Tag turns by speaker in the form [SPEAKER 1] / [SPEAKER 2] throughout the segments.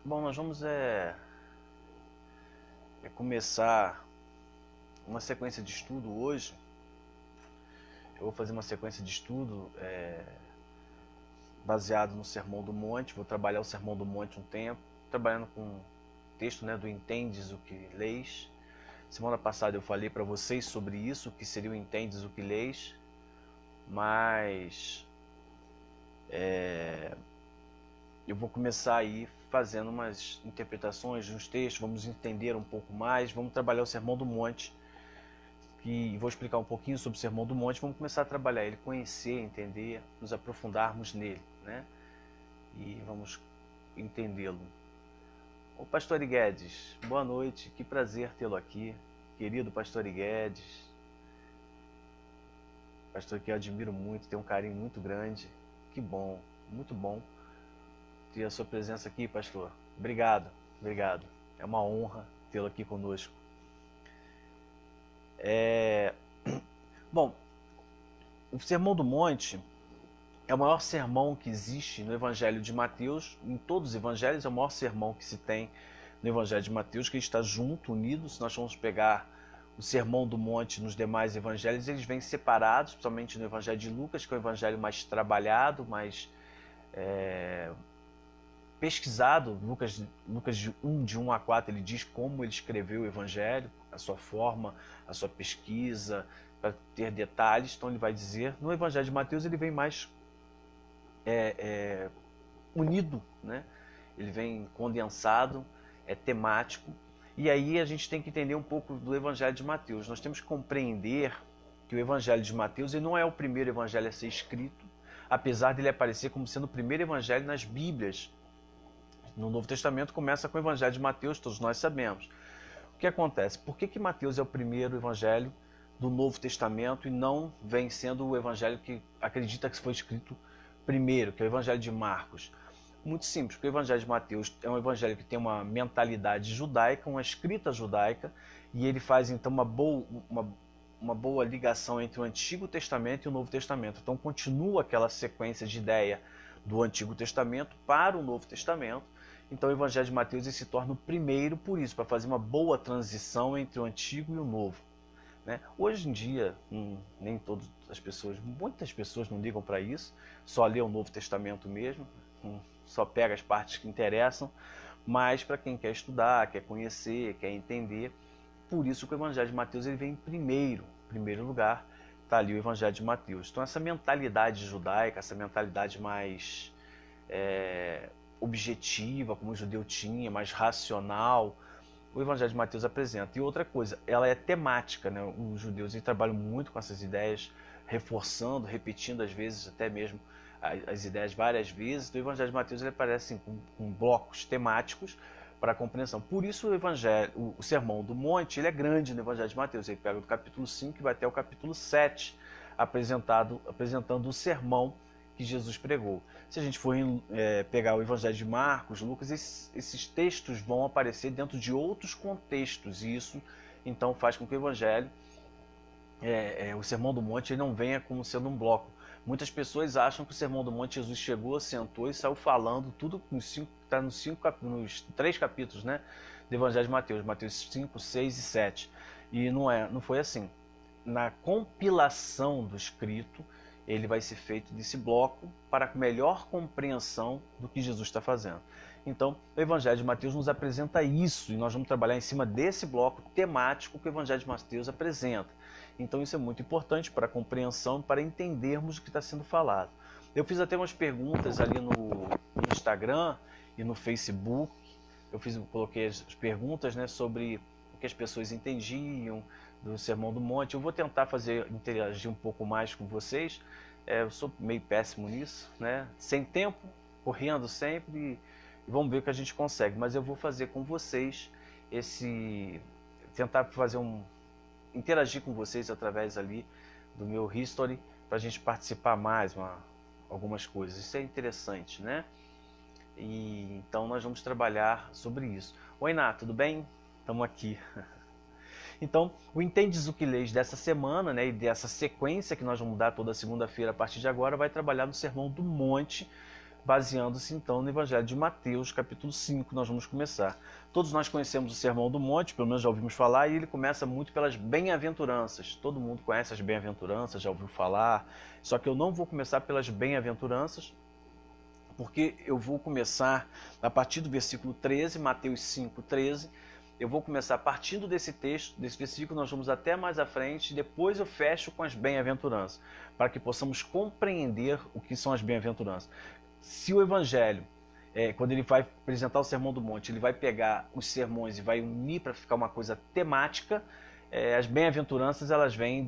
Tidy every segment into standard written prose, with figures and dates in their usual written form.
[SPEAKER 1] Bom, nós vamos começar uma sequência de estudo hoje. Eu vou fazer uma sequência de estudo baseado no Sermão do Monte. Vou trabalhar o Sermão do Monte um tempo, trabalhando com o texto do Entendes o que leis. Semana passada eu falei para vocês sobre isso, o que seria o Entendes o que leis, mas eu vou começar aí fazendo umas interpretações de uns textos, vamos entender um pouco mais, vamos trabalhar o Sermão do Monte, e vou explicar um pouquinho sobre o Sermão do Monte, vamos começar a trabalhar ele, conhecer, entender, nos aprofundarmos nele, né? E vamos entendê-lo. O Pastor Guedes, boa noite, que prazer tê-lo aqui, querido Pastor Guedes, pastor que eu admiro muito, tenho um carinho muito grande, que bom, muito bom ter a sua presença aqui, pastor. Obrigado, obrigado. É uma honra tê-lo aqui conosco. Bom, o Sermão do Monte é o maior sermão que existe no Evangelho de Mateus. Em todos os evangelhos é o maior sermão que se tem no Evangelho de Mateus, que está junto, unido. Se nós formos pegar o Sermão do Monte nos demais evangelhos, eles vêm separados, principalmente no Evangelho de Lucas, que é o evangelho mais trabalhado, mais pesquisado. Lucas de 1 a 4, ele diz como ele escreveu o evangelho, a sua forma, a sua pesquisa, para ter detalhes. Então ele vai dizer, no Evangelho de Mateus ele vem mais unido, né? Ele vem condensado, é temático. E aí a gente tem que entender um pouco do Evangelho de Mateus. Nós temos que compreender que o Evangelho de Mateus ele não é o primeiro evangelho a ser escrito, apesar dele aparecer como sendo o primeiro evangelho nas Bíblias. No Novo Testamento começa com o Evangelho de Mateus, todos nós sabemos. O que acontece? Por que Mateus é o primeiro evangelho do Novo Testamento e não vem sendo o evangelho que acredita que foi escrito primeiro, que é o Evangelho de Marcos? Muito simples, porque o Evangelho de Mateus é um evangelho que tem uma mentalidade judaica, uma escrita judaica, e ele faz então uma boa ligação entre o Antigo Testamento e o Novo Testamento. Então continua aquela sequência de ideia do Antigo Testamento para o Novo Testamento. Então o Evangelho de Mateus ele se torna o primeiro por isso, para fazer uma boa transição entre o Antigo e o Novo, né? Hoje em dia, nem todas as pessoas, muitas pessoas não ligam para isso, só lê o Novo Testamento mesmo, só pega as partes que interessam, mas para quem quer estudar, quer conhecer, quer entender, por isso que o Evangelho de Mateus ele vem em primeiro lugar, está ali o Evangelho de Mateus. Então essa mentalidade judaica, essa mentalidade mais objetiva, como o judeu tinha, mais racional, o Evangelho de Mateus apresenta. E outra coisa, ela é temática, né? Os judeus trabalham muito com essas ideias, reforçando, repetindo às vezes até mesmo as ideias várias vezes. Então, o Evangelho de Mateus ele aparece com blocos temáticos para a compreensão. Por isso o Sermão do Monte ele é grande no Evangelho de Mateus. Ele pega do capítulo 5 e vai até o capítulo 7, apresentando o sermão que Jesus pregou. Se a gente for pegar o Evangelho de Marcos, Lucas, esses textos vão aparecer dentro de outros contextos, e isso então faz com que o Evangelho, o Sermão do Monte, ele não venha como sendo um bloco. Muitas pessoas acham que o Sermão do Monte, Jesus chegou, sentou e saiu falando tudo está nos 3 capítulos, né, do Evangelho de Mateus, Mateus 5, 6 e 7. E não foi assim. Na compilação do escrito, ele vai ser feito desse bloco para melhor compreensão do que Jesus está fazendo. Então, o Evangelho de Mateus nos apresenta isso, e nós vamos trabalhar em cima desse bloco temático que o Evangelho de Mateus apresenta. Então, isso é muito importante para a compreensão, para entendermos o que está sendo falado. Eu fiz até umas perguntas ali no Instagram e no Facebook. Coloquei as perguntas, né, sobre o que as pessoas entendiam do Sermão do Monte. Eu vou tentar interagir um pouco mais com vocês. Eu sou meio péssimo nisso, né? Sem tempo, correndo sempre, e vamos ver o que a gente consegue. Mas eu vou fazer com vocês tentar interagir com vocês através ali do meu history, para a gente participar mais algumas coisas. Isso é interessante, né? E então nós vamos trabalhar sobre isso. Oi, Nath, tudo bem? Estamos aqui. Então, o Entendes o que leis dessa semana, né, e dessa sequência que nós vamos dar toda segunda-feira a partir de agora, vai trabalhar no Sermão do Monte, baseando-se então no Evangelho de Mateus, capítulo 5, nós vamos começar. Todos nós conhecemos o Sermão do Monte, pelo menos já ouvimos falar, e ele começa muito pelas bem-aventuranças. Todo mundo conhece as bem-aventuranças, já ouviu falar, só que eu não vou começar pelas bem-aventuranças, porque eu vou começar a partir do versículo 13, Mateus 5, 13, eu vou começar partindo desse texto, desse versículo, nós vamos até mais à frente, depois eu fecho com as bem-aventuranças, para que possamos compreender o que são as bem-aventuranças. Se o Evangelho, quando ele vai apresentar o Sermão do Monte, ele vai pegar os sermões e vai unir para ficar uma coisa temática, as bem-aventuranças elas vêm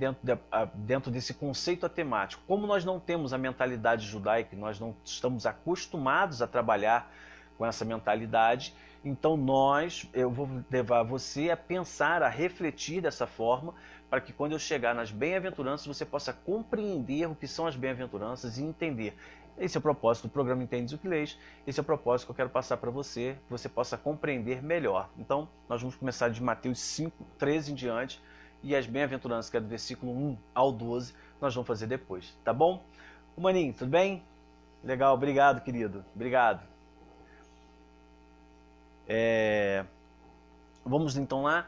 [SPEAKER 1] dentro desse conceito temático. Como nós não temos a mentalidade judaica, nós não estamos acostumados a trabalhar com essa mentalidade, então eu vou levar você a pensar, a refletir dessa forma, para que quando eu chegar nas bem-aventuranças você possa compreender o que são as bem-aventuranças e entender. Esse é o propósito do programa Entendes o que Lês, esse é o propósito que eu quero passar para você, que você possa compreender melhor. Então, nós vamos começar de Mateus 5, 13 em diante, e as bem-aventuranças, que é do versículo 1 ao 12, nós vamos fazer depois, tá bom? O Maninho, tudo bem? Legal, obrigado, querido, obrigado. Vamos então lá,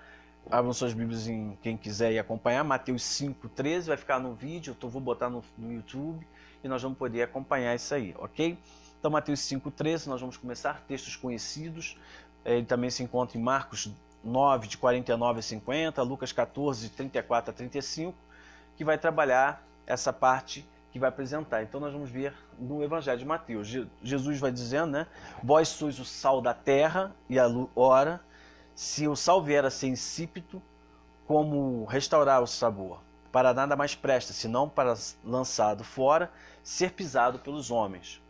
[SPEAKER 1] abram suas Bíblias em quem quiser ir acompanhar, Mateus 5, 13, vai ficar no vídeo, eu vou botar no YouTube, e nós vamos poder acompanhar isso aí, ok? Então, Mateus 5,13, nós vamos começar, textos conhecidos, ele também se encontra em Marcos 9, de 49 a 50, Lucas 14, de 34 a 35, que vai trabalhar essa parte que vai apresentar. Então, nós vamos ver no Evangelho de Mateus. Jesus vai dizendo, né? Vós sois o sal da terra, e ora, se o sal vier a ser insípido, como restaurar o sabor? Para nada mais presta, senão para, lançado fora, ser pisado pelos homens.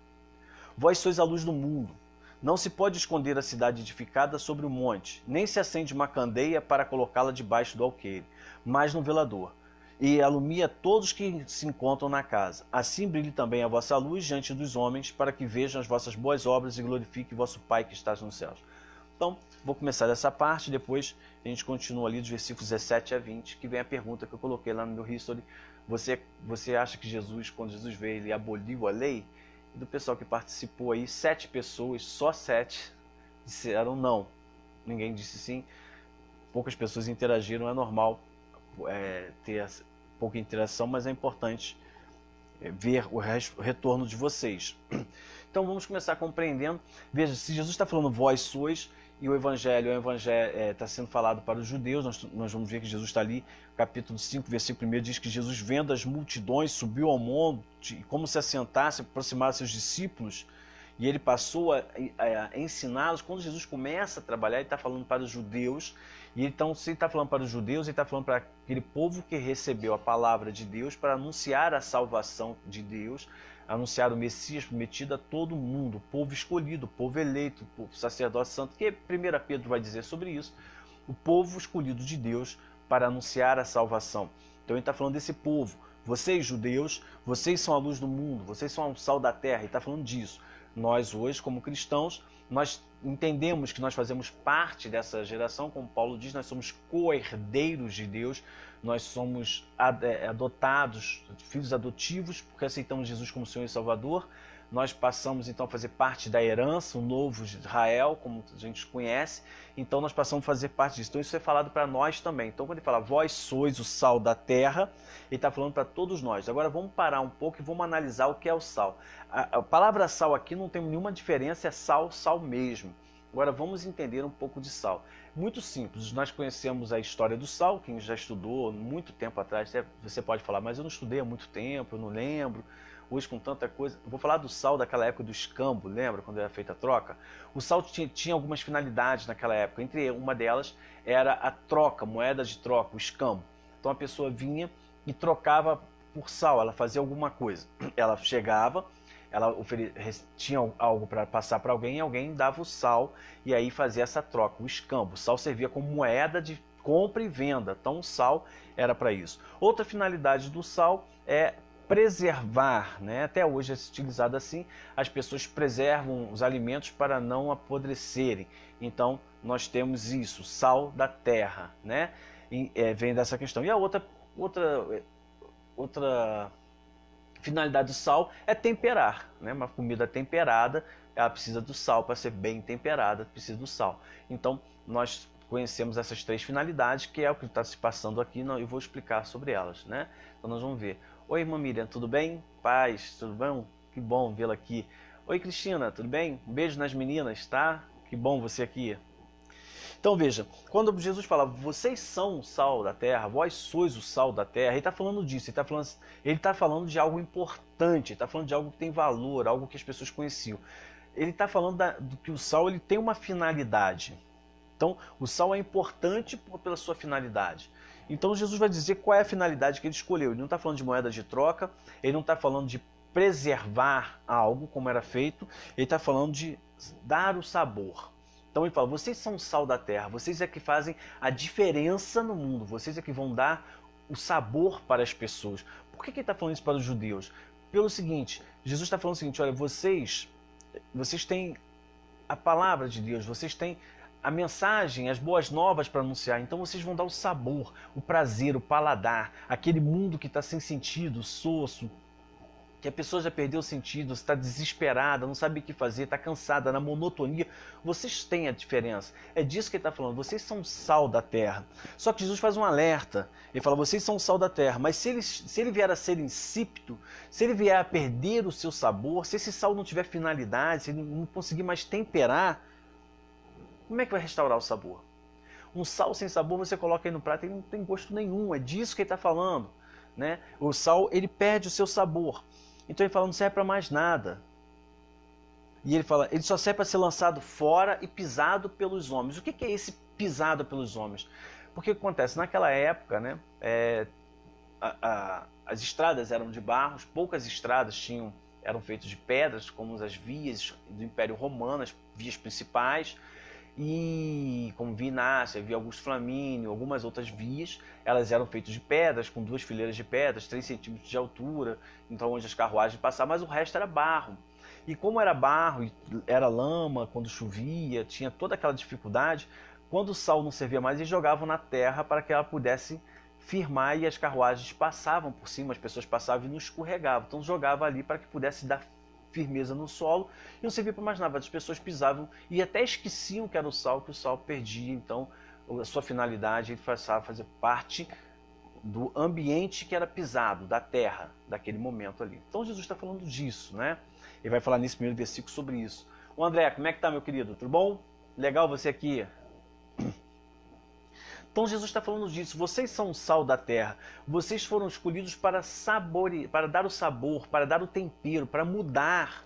[SPEAKER 1] Vós sois a luz do mundo. Não se pode esconder a cidade edificada sobre o monte, nem se acende uma candeia para colocá-la debaixo do alqueire, mas no velador, e alumia todos que se encontram na casa. Assim brilhe também a vossa luz diante dos homens, para que vejam as vossas boas obras e glorifiquem vosso Pai que está nos céus. Então, vou começar dessa parte, depois a gente continua ali dos versículos 17 a 20, que vem a pergunta que eu coloquei lá no meu history. Você acha que Jesus, quando Jesus veio, ele aboliu a lei? E do pessoal que participou aí, 7 pessoas, só 7, disseram não. Ninguém disse sim. Poucas pessoas interagiram, é normal ter pouca interação, mas é importante ver o retorno de vocês. Então vamos começar compreendendo. Veja, se Jesus está falando vós sois, e o Evangelho está sendo falado para os judeus, nós vamos ver que Jesus está ali, capítulo 5, versículo 1, diz que Jesus, vendo as multidões, subiu ao monte, e como se assentasse, aproximasse seus discípulos, e ele passou a ensiná-los. Quando Jesus começa a trabalhar, ele está falando para os judeus, e então, se ele está falando para os judeus, ele está falando para aquele povo que recebeu a palavra de Deus, para anunciar a salvação de Deus, anunciar o Messias prometido a todo mundo, o povo escolhido, o povo eleito, o povo sacerdócio santo, que 1 Pedro vai dizer sobre isso, o povo escolhido de Deus para anunciar a salvação. Então ele está falando desse povo. Vocês, judeus, vocês são a luz do mundo, vocês são o sal da terra, ele está falando disso. Nós hoje, como cristãos, nós entendemos que nós fazemos parte dessa geração, como Paulo diz, nós somos co-herdeiros de Deus, nós somos adotados, filhos adotivos, porque aceitamos Jesus como Senhor e Salvador. Nós passamos então a fazer parte da herança, o novo Israel, como a gente conhece, então nós passamos a fazer parte disso. Então isso é falado para nós também. Então quando ele fala, vós sois o sal da terra, ele está falando para todos nós. Agora vamos parar um pouco e vamos analisar o que é o sal. A palavra sal aqui não tem nenhuma diferença, é sal, sal mesmo. Agora vamos entender um pouco de sal. Muito simples, nós conhecemos a história do sal, quem já estudou muito tempo atrás, você pode falar, mas eu não estudei há muito tempo, eu não lembro. Hoje com tanta coisa, vou falar do sal daquela época do escambo, lembra quando era feita a troca? O sal tinha algumas finalidades naquela época, entre uma delas era a troca, moeda de troca, o escambo. Então a pessoa vinha e trocava por sal, ela fazia alguma coisa. Ela chegava, ela tinha algo para passar para alguém, e alguém dava o sal e aí fazia essa troca, o escambo. O sal servia como moeda de compra e venda, então o sal era para isso. Outra finalidade do sal é preservar, né? Até hoje é utilizado assim, as pessoas preservam os alimentos para não apodrecerem. Então nós temos isso, sal da terra, né? E, vem dessa questão. E a outra Finalidade do sal é temperar, né? Uma comida temperada, ela precisa do sal para ser bem temperada, precisa do sal. Então, nós conhecemos essas três finalidades, que é o que está se passando aqui, eu vou explicar sobre elas, né? Então, nós vamos ver. Oi, irmã Miriam, tudo bem? Paz, tudo bom? Que bom vê-la aqui. Oi, Cristina, tudo bem? Um beijo nas meninas, tá? Que bom você aqui. Então veja, quando Jesus fala, vocês são o sal da terra, vós sois o sal da terra, ele está falando disso, ele está falando de algo importante, ele está falando de algo que tem valor, algo que as pessoas conheciam. Ele está falando do que o sal ele tem uma finalidade. Então o sal é importante pela sua finalidade. Então Jesus vai dizer qual é a finalidade que ele escolheu. Ele não está falando de moeda de troca, ele não está falando de preservar algo como era feito, ele está falando de dar o sabor. Então ele fala, vocês são o sal da terra, vocês é que fazem a diferença no mundo, vocês é que vão dar o sabor para as pessoas. Por que ele está falando isso para os judeus? Pelo seguinte, Jesus está falando o seguinte, olha, vocês têm a palavra de Deus, vocês têm a mensagem, as boas novas para anunciar, então vocês vão dar o sabor, o prazer, o paladar, aquele mundo que está sem sentido, soço, que a pessoa já perdeu o sentido, está desesperada, não sabe o que fazer, está cansada, na monotonia. Vocês têm a diferença. É disso que ele está falando. Vocês são o sal da terra. Só que Jesus faz um alerta. Ele fala, vocês são o sal da terra. Mas se ele vier a ser insípido, se ele vier a perder o seu sabor, se esse sal não tiver finalidade, se ele não conseguir mais temperar, como é que vai restaurar o sabor? Um sal sem sabor você coloca aí no prato e ele não tem gosto nenhum. É disso que ele está falando, né? O sal ele perde o seu sabor. Então ele fala, não serve para mais nada. E ele fala, ele só serve para ser lançado fora e pisado pelos homens. O que é esse pisado pelos homens? Porque o que acontece? Naquela época, né, as estradas eram de barros, poucas estradas eram feitas de pedras, como as vias do Império Romano, as vias principais, e como via Inácia, via Augusto Flamínio, algumas outras vias, elas eram feitas de pedras, com 2 fileiras de pedras, 3 centímetros de altura, então onde as carruagens passavam, mas o resto era barro. E como era barro, era lama, quando chovia, tinha toda aquela dificuldade, quando o sal não servia mais, eles jogavam na terra para que ela pudesse firmar e as carruagens passavam por cima, as pessoas passavam e não escorregavam, então jogava ali para que pudesse dar firmeza no solo e não servia para mais nada, as pessoas pisavam e até esqueciam que era o sal, que o sal perdia então a sua finalidade, ele passava a fazer parte do ambiente que era pisado, da terra, daquele momento ali. Então Jesus está falando disso, né? Ele vai falar nesse primeiro versículo sobre isso. Ô André, como é que tá, meu querido? Tudo bom? Legal você aqui. Então Jesus está falando disso, vocês são o sal da terra, vocês foram escolhidos para para dar o sabor, para dar o tempero, para mudar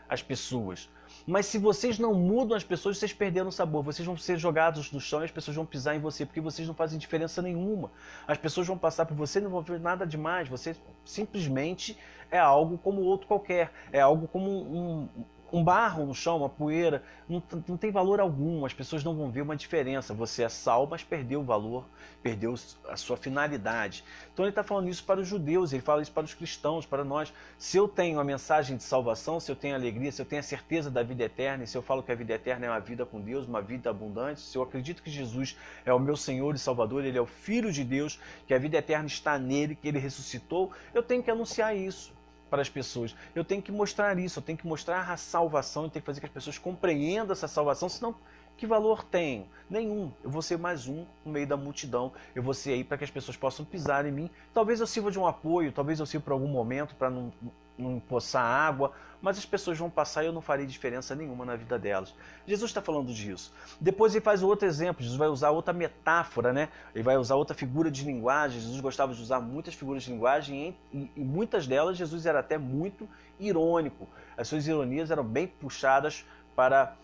[SPEAKER 1] as pessoas. Mas se vocês não mudam as pessoas, vocês perderam o sabor, vocês vão ser jogados no chão e as pessoas vão pisar em você, porque vocês não fazem diferença nenhuma. As pessoas vão passar por você e não vão ver nada demais, você simplesmente é algo como outro qualquer, é algo como um barro no chão, uma poeira, não tem valor algum, as pessoas não vão ver uma diferença. Você é sal, mas perdeu o valor, perdeu a sua finalidade. Então ele está falando isso para os judeus, ele fala isso para os cristãos, para nós. Se eu tenho a mensagem de salvação, se eu tenho alegria, se eu tenho a certeza da vida eterna, e se eu falo que a vida eterna é uma vida com Deus, uma vida abundante, se eu acredito que Jesus é o meu Senhor e Salvador, Ele é o Filho de Deus, que a vida eterna está nele, que Ele ressuscitou, eu tenho que anunciar isso para as pessoas. Eu tenho que mostrar isso, eu tenho que mostrar a salvação, eu tenho que fazer que as pessoas compreendam essa salvação, senão que valor tem? Nenhum. Eu vou ser mais um no meio da multidão, eu vou ser aí para que as pessoas possam pisar em mim. Talvez eu sirva de um apoio, talvez eu sirva por algum momento para não empoçar água, mas as pessoas vão passar e eu não farei diferença nenhuma na vida delas. Jesus está falando disso. Depois ele faz outro exemplo, Jesus vai usar outra metáfora, né? Ele vai usar outra figura de linguagem. Jesus gostava de usar muitas figuras de linguagem e muitas delas Jesus era até muito irônico. As suas ironias eram bem puxadas para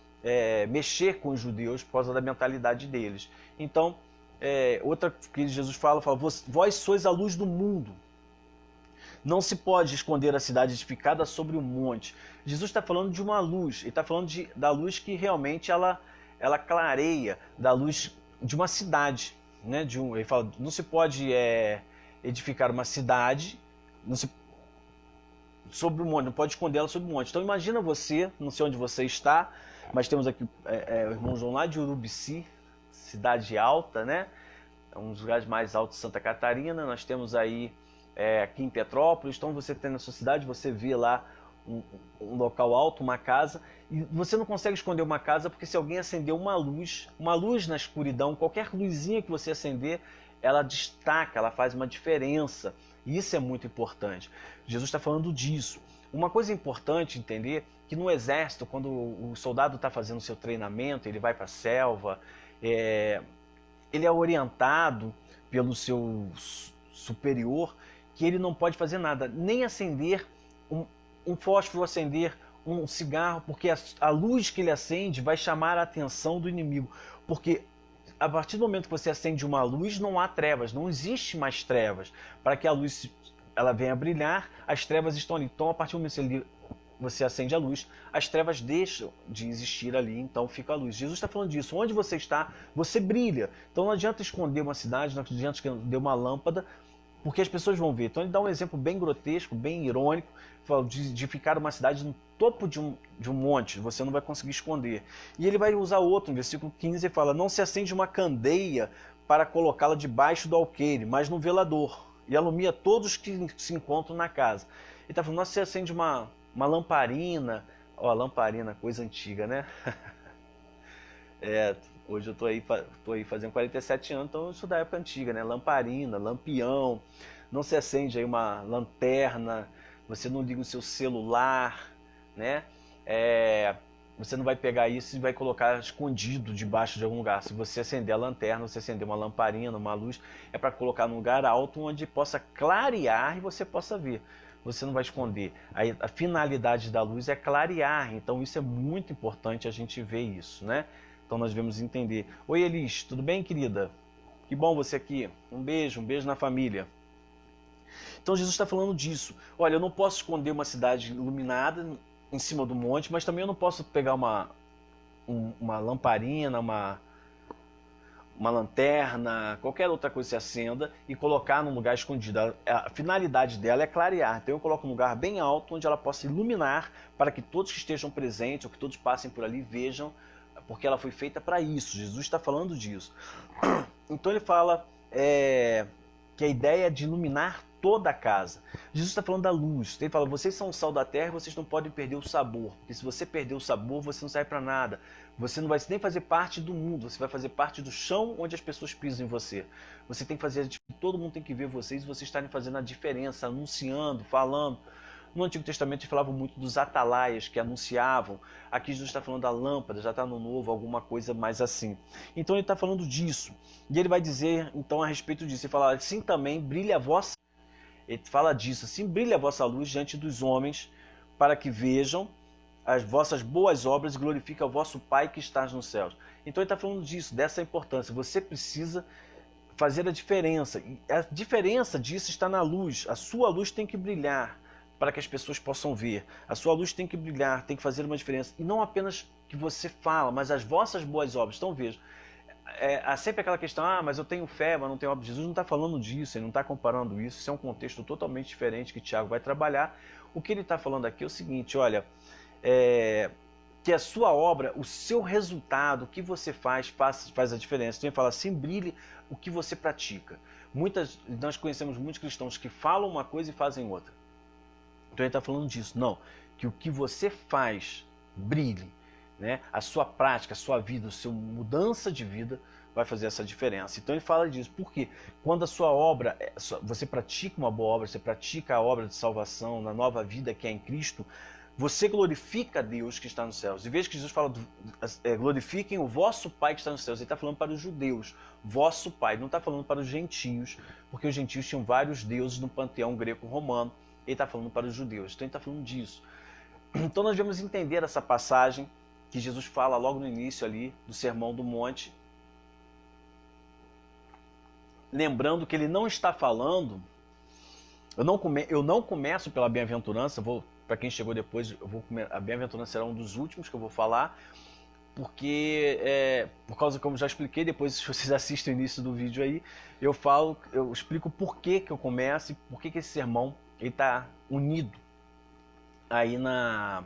[SPEAKER 1] mexer com os judeus por causa da mentalidade deles. Então, outra que Jesus fala, vós sois a luz do mundo. Não se pode esconder a cidade edificada sobre um monte. Jesus está falando de uma luz, ele está falando da luz que realmente ela clareia, da luz de uma cidade. Né? Ele fala, não se pode edificar uma cidade sobre um monte, não pode escondê-la sobre um monte. Então imagina você, não sei onde você está, mas temos aqui o irmão João lá de Urubici, cidade alta, né? Um dos lugares mais altos de Santa Catarina. Nós temos aí aqui em Petrópolis. Então você tem na sua cidade, você vê lá um local alto, uma casa, e você não consegue esconder uma casa porque se alguém acender uma luz na escuridão, qualquer luzinha que você acender, ela destaca, ela faz uma diferença. E isso é muito importante. Jesus está falando disso. Uma coisa importante entender que no exército, quando o soldado está fazendo seu treinamento, ele vai para a selva, ele é orientado pelo seu superior que ele não pode fazer nada, nem acender um fósforo, acender um cigarro, porque a luz que ele acende vai chamar a atenção do inimigo. Porque a partir do momento que você acende uma luz, não há trevas, não existe mais trevas. Para que a luz ela venha a brilhar, as trevas estão ali. Então, a partir do momento que você acende a luz, as trevas deixam de existir ali, então fica a luz. Jesus está falando disso. Onde você está, você brilha. Então não adianta esconder uma cidade, não adianta esconder uma lâmpada, porque as pessoas vão ver. Então ele dá um exemplo bem grotesco, bem irônico, de ficar uma cidade no topo de um monte, você não vai conseguir esconder. E ele vai usar outro, no versículo 15, ele fala: não se acende uma candeia para colocá-la debaixo do alqueire, mas no velador, e alumia todos que se encontram na casa. Ele está falando: não se acende uma lamparina. Ó, lamparina, coisa antiga, né? Hoje eu tô aí fazendo 47 anos, então isso da época antiga, né? Lamparina, lampião, não se acende aí uma lanterna, você não liga o seu celular, né? Você não vai pegar isso e vai colocar escondido debaixo de algum lugar. Se você acender a lanterna, você acender uma lamparina, uma luz, é para colocar num lugar alto onde possa clarear e você possa ver. Você não vai esconder. A finalidade da luz é clarear, então isso é muito importante a gente ver isso, né? Então nós devemos entender. Oi Elis, tudo bem, querida? Que bom você aqui. Um beijo na família. Então Jesus está falando disso. Olha, eu não posso esconder uma cidade iluminada em cima do monte, mas também eu não posso pegar uma lamparina, uma lanterna, qualquer outra coisa que se acenda e colocar num lugar escondido. A finalidade dela é clarear. Então eu coloco num lugar bem alto onde ela possa iluminar para que todos que estejam presentes ou que todos passem por ali vejam, porque ela foi feita para isso. Jesus está falando disso. Então ele fala que a ideia é de iluminar toda a casa. Jesus está falando da luz. Ele fala: vocês são o sal da terra, vocês não podem perder o sabor. Porque se você perder o sabor, você não serve para nada. Você não vai nem fazer parte do mundo, você vai fazer parte do chão onde as pessoas pisam em você. Você tem que fazer, todo mundo tem que ver vocês e vocês estarem fazendo a diferença, anunciando, falando. No Antigo Testamento eles falavam muito dos atalaias que anunciavam. Aqui Jesus está falando da lâmpada, já está no Novo, alguma coisa mais assim. Então ele está falando disso. E ele vai dizer então a respeito disso. Ele fala: assim também brilha a vossa. Ele fala disso: assim brilha a vossa luz diante dos homens, para que vejam as vossas boas obras e glorifiquem o vosso Pai que está nos céus. Então ele está falando disso, dessa importância. Você precisa fazer a diferença. E a diferença disso está na luz. A sua luz tem que brilhar para que as pessoas possam ver. A sua luz tem que brilhar, tem que fazer uma diferença. E não apenas que você fala, mas as vossas boas obras. Então veja, há sempre aquela questão: mas eu tenho fé, mas não tenho obras. Jesus não está falando disso, ele não está comparando isso. Isso é um contexto totalmente diferente que Tiago vai trabalhar. O que ele está falando aqui é o seguinte: olha, que a sua obra, o seu resultado, o que você faz a diferença. Então ele fala assim: brilhe o que você pratica. Nós conhecemos muitos cristãos que falam uma coisa e fazem outra. Então ele está falando disso. Não, que o que você faz brilhe, né? A sua prática, a sua vida, a sua mudança de vida vai fazer essa diferença. Então ele fala disso. Por quê? Quando a sua obra, você pratica uma boa obra, você pratica a obra de salvação, na nova vida que é em Cristo, você glorifica a Deus que está nos céus. E veja que Jesus fala: glorifiquem o vosso Pai que está nos céus. Ele está falando para os judeus, vosso Pai. Ele não está falando para os gentios, porque os gentios tinham vários deuses no panteão greco-romano. Ele está falando para os judeus. Então ele está falando disso. Então nós devemos entender essa passagem que Jesus fala logo no início ali do Sermão do Monte. Lembrando que ele não está falando... Eu não começo pela bem-aventurança, para quem chegou depois, a bem-aventurança será um dos últimos que eu vou falar, porque, por causa, como já expliquei, depois se vocês assistem o início do vídeo aí, eu explico por que eu começo e por que esse sermão está unido aí na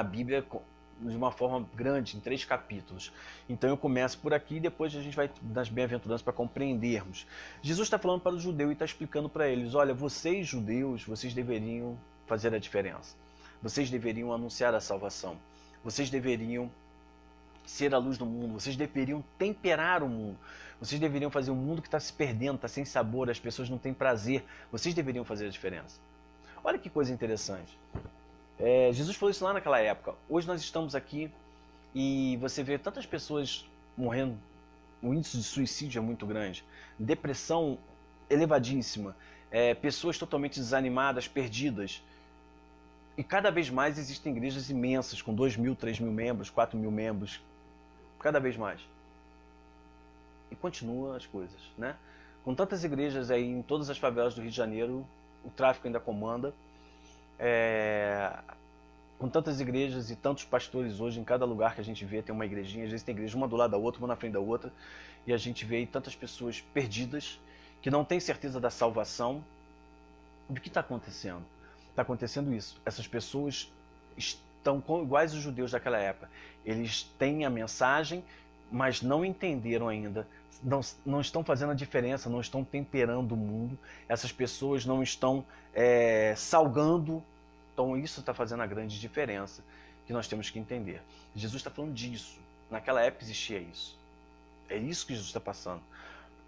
[SPEAKER 1] Bíblia de uma forma grande, em 3 capítulos. Então eu começo por aqui e depois a gente vai nas bem-aventuranças para compreendermos. Jesus está falando para o judeu e está explicando para eles, olha, vocês judeus, vocês deveriam fazer a diferença. Vocês deveriam anunciar a salvação. Vocês deveriam ser a luz do mundo. Vocês deveriam temperar o mundo. Vocês deveriam fazer um mundo que está se perdendo, está sem sabor, as pessoas não têm prazer. Vocês deveriam fazer a diferença. Olha que coisa interessante. Jesus falou isso lá naquela época. Hoje nós estamos aqui e você vê tantas pessoas morrendo. O índice de suicídio é muito grande. Depressão elevadíssima. Pessoas totalmente desanimadas, perdidas. E cada vez mais existem igrejas imensas, com 2.000, 3.000 membros, 4.000 membros. Cada vez mais. E continuam as coisas, né? Com tantas igrejas aí em todas as favelas do Rio de Janeiro, o tráfico ainda comanda. Com tantas igrejas e tantos pastores hoje, em cada lugar que a gente vê tem uma igrejinha, às vezes tem igreja uma do lado da outra, uma na frente da outra, e a gente vê aí tantas pessoas perdidas, que não têm certeza da salvação. O que está acontecendo? Está acontecendo isso. Essas pessoas estão iguais os judeus daquela época. Eles têm a mensagem, mas não entenderam ainda, não estão fazendo a diferença, não estão temperando o mundo. Essas pessoas não estão salgando. Então isso está fazendo a grande diferença que nós temos que entender. Jesus está falando disso. Naquela época existia isso. É isso que Jesus está passando.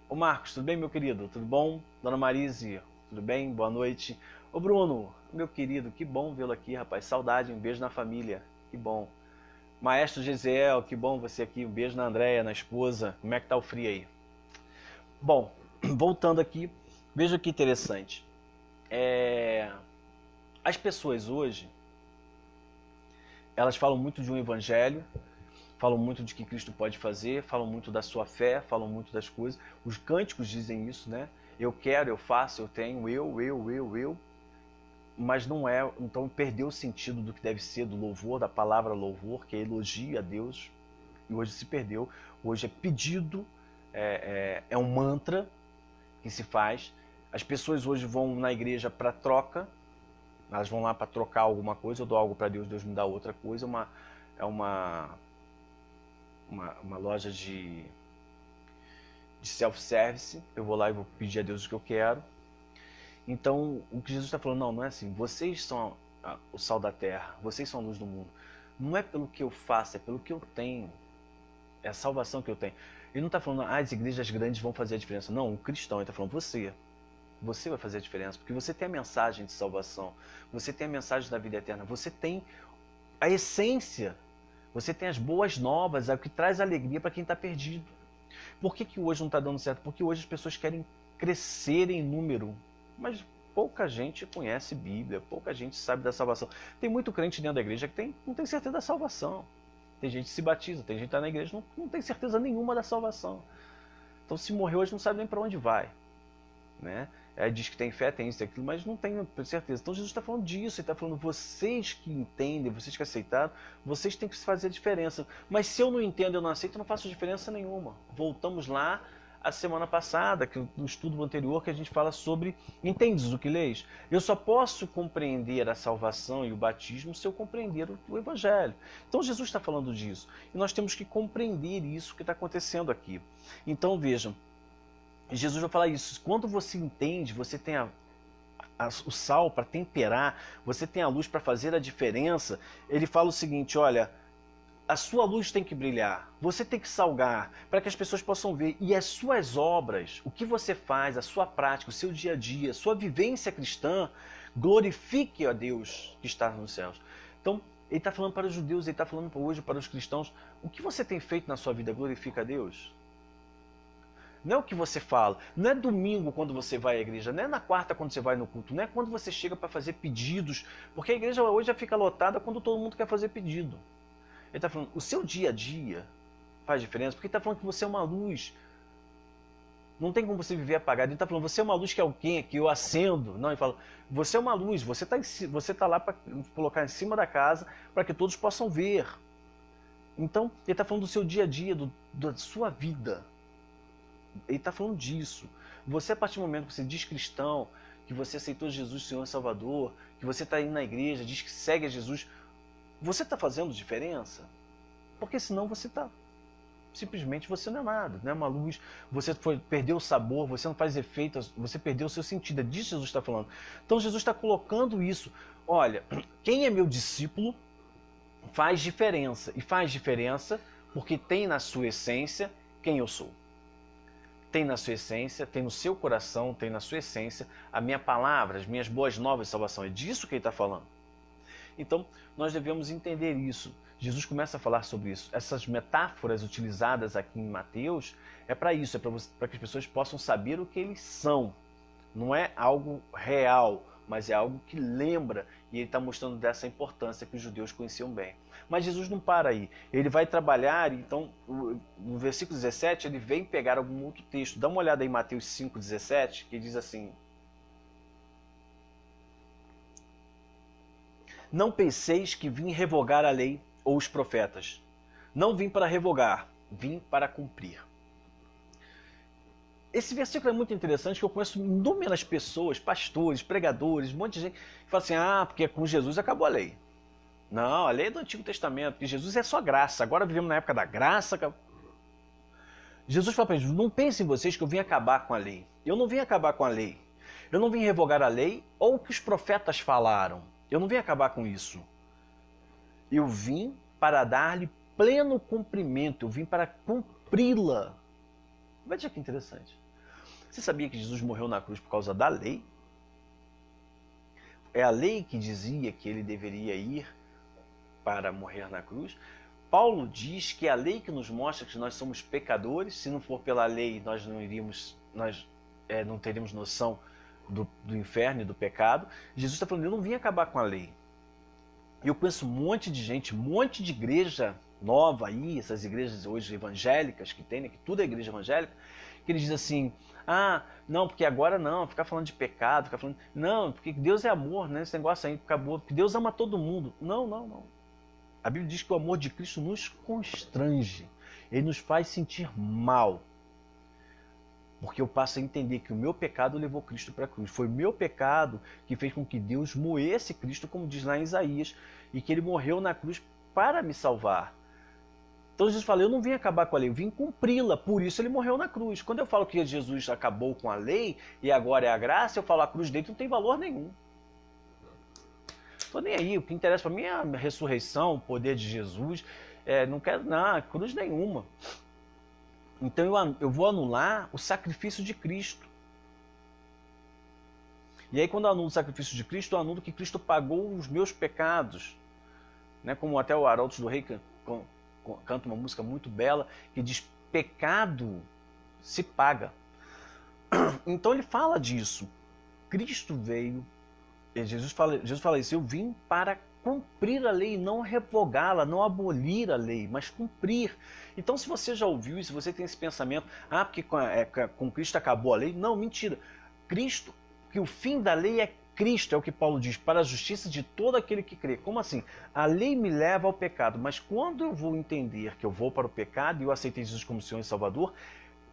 [SPEAKER 1] Ô Marcos, tudo bem, meu querido? Tudo bom? Dona Marise, tudo bem? Boa noite. Ô Bruno, meu querido, que bom vê-lo aqui, rapaz. Saudade, um beijo na família. Que bom. Maestro Gesiel, que bom você aqui. Um beijo na Andréia, na esposa. Como é que tá o frio aí? Bom, voltando aqui, veja que interessante. As pessoas hoje, elas falam muito de um evangelho, falam muito de que Cristo pode fazer, falam muito da sua fé, falam muito das coisas. Os cânticos dizem isso, né? Eu quero, eu faço, eu tenho, eu. Mas não é, então perdeu o sentido do que deve ser, do louvor, da palavra louvor, que é elogio a Deus. E hoje se perdeu. Hoje é pedido, é um mantra que se faz. As pessoas hoje vão na igreja para troca. Elas vão lá para trocar alguma coisa, eu dou algo para Deus, Deus me dá outra coisa. É uma loja de self-service. Eu vou lá e vou pedir a Deus o que eu quero. Então, o que Jesus está falando, não é assim. Vocês são o sal da terra, vocês são a luz do mundo. Não é pelo que eu faço, é pelo que eu tenho. É a salvação que eu tenho. Ele não está falando, as igrejas grandes vão fazer a diferença. Não, o cristão, ele está falando, você vai fazer a diferença, porque você tem a mensagem de salvação, você tem a mensagem da vida eterna, você tem a essência, você tem as boas novas, é o que traz alegria para quem está perdido. Por que hoje não está dando certo? Porque hoje as pessoas querem crescer em número, mas pouca gente conhece Bíblia, pouca gente sabe da salvação. Tem muito crente dentro da igreja que não tem certeza da salvação. Tem gente que se batiza, tem gente que está na igreja que não tem certeza nenhuma da salvação. Então se morrer hoje não sabe nem para onde vai, né? Diz que tem fé, tem isso e aquilo, mas não tem certeza. Então Jesus está falando disso, ele está falando, vocês que entendem, vocês que aceitaram, vocês têm que fazer a diferença. Mas se eu não entendo, eu não aceito, eu não faço diferença nenhuma. Voltamos lá a semana passada, no estudo anterior, que a gente fala sobre, entendes o que lês? Eu só posso compreender a salvação e o batismo se eu compreender o Evangelho. Então Jesus está falando disso. E nós temos que compreender isso que está acontecendo aqui. Então vejam, Jesus vai falar isso. Quando você entende, você tem o sal para temperar, você tem a luz para fazer a diferença. Ele fala o seguinte, olha, a sua luz tem que brilhar, você tem que salgar para que as pessoas possam ver. E as suas obras, o que você faz, a sua prática, o seu dia a dia, a sua vivência cristã, glorifique a Deus que está nos céus. Então, ele está falando para os judeus, ele está falando hoje para os cristãos. O que você tem feito na sua vida glorifica a Deus? Não é o que você fala, não é domingo quando você vai à igreja, não é na quarta quando você vai no culto, não é quando você chega para fazer pedidos, porque a igreja hoje já fica lotada quando todo mundo quer fazer pedido. Ele está falando, o seu dia a dia faz diferença, porque ele está falando que você é uma luz. Não tem como você viver apagado. Ele está falando, você é uma luz que é alguém que eu acendo. Não, ele fala, você é uma luz, você está lá para colocar em cima da casa para que todos possam ver. Então, ele está falando do seu dia a dia, da sua vida. Ele está falando disso. Você, a partir do momento que você diz cristão, que você aceitou Jesus, Senhor e Salvador, que você está indo na igreja, diz que segue a Jesus, Você está fazendo diferença? Porque senão você está... Simplesmente você não é nada, não é uma luz, você perdeu o sabor, você não faz efeito, você perdeu o seu sentido. É disso que Jesus está falando. Então Jesus está colocando isso. Olha, quem é meu discípulo faz diferença. E faz diferença porque tem na sua essência quem eu sou. Tem na sua essência, tem no seu coração, tem na sua essência a minha palavra, as minhas boas novas de salvação. É disso que ele está falando. Então, nós devemos entender isso. Jesus começa a falar sobre isso. Essas metáforas utilizadas aqui em Mateus é para isso, é para que as pessoas possam saber o que eles são. Não é algo real, mas é algo que lembra, e ele está mostrando dessa importância que os judeus conheciam bem. Mas Jesus não para aí. Ele vai trabalhar, então, no versículo 17, ele vem pegar algum outro texto. Dá uma olhada aí em Mateus 5,17, que diz assim: não penseis que vim revogar a lei ou os profetas. Não vim para revogar, vim para cumprir. Esse versículo é muito interessante, que eu conheço inúmeras pessoas, pastores, pregadores, um monte de gente que fala assim, porque com Jesus acabou a lei. Não, a lei é do Antigo Testamento, porque Jesus é só graça, agora vivemos na época da graça. Jesus fala para eles, não pensem vocês que eu vim acabar com a lei. Eu não vim acabar com a lei. Eu não vim revogar a lei ou o que os profetas falaram. Eu não vim acabar com isso. Eu vim para dar-lhe pleno cumprimento. Eu vim para cumpri-la. Veja que interessante. Você sabia que Jesus morreu na cruz por causa da lei? É a lei que dizia que ele deveria ir para morrer na cruz. Paulo diz que é a lei que nos mostra que nós somos pecadores. Se não for pela lei, nós não teríamos noção do inferno e do pecado. Jesus está falando, eu não vim acabar com a lei. E eu conheço um monte de gente, um monte de igreja nova aí, essas igrejas hoje evangélicas que tem, né, que tudo é igreja evangélica, que eles dizem assim, não, porque agora não, ficar falando de pecado, ficar falando, não, porque Deus é amor, né, esse negócio aí acabou, porque Deus ama todo mundo. Não. A Bíblia diz que o amor de Cristo nos constrange, ele nos faz sentir mal. Porque eu passo a entender que o meu pecado levou Cristo para a cruz. Foi o meu pecado que fez com que Deus moesse Cristo, como diz lá em Isaías, e que ele morreu na cruz para me salvar. Então Jesus fala, eu não vim acabar com a lei, eu vim cumpri-la, por isso ele morreu na cruz. Quando eu falo que Jesus acabou com a lei e agora é a graça, eu falo a cruz dele não tem valor nenhum. Estou nem aí, o que interessa para mim é a ressurreição, o poder de Jesus. Não quero cruz nenhuma. Então eu vou anular o sacrifício de Cristo. E aí quando eu anulo o sacrifício de Cristo, eu anulo que Cristo pagou os meus pecados. Né? Como até o Arautos do Rei canta uma música muito bela, que diz, pecado se paga. Então ele fala disso. Cristo veio, Jesus fala isso, eu vim para cumprir a lei, não revogá-la, não abolir a lei, mas cumprir. Então se você já ouviu isso, se você tem esse pensamento, porque com Cristo acabou a lei, não, mentira. Cristo, que o fim da lei é Cristo, é o que Paulo diz, para a justiça de todo aquele que crê. Como assim? A lei me leva ao pecado, mas quando eu vou entender que eu vou para o pecado e eu aceitei Jesus como Senhor e Salvador,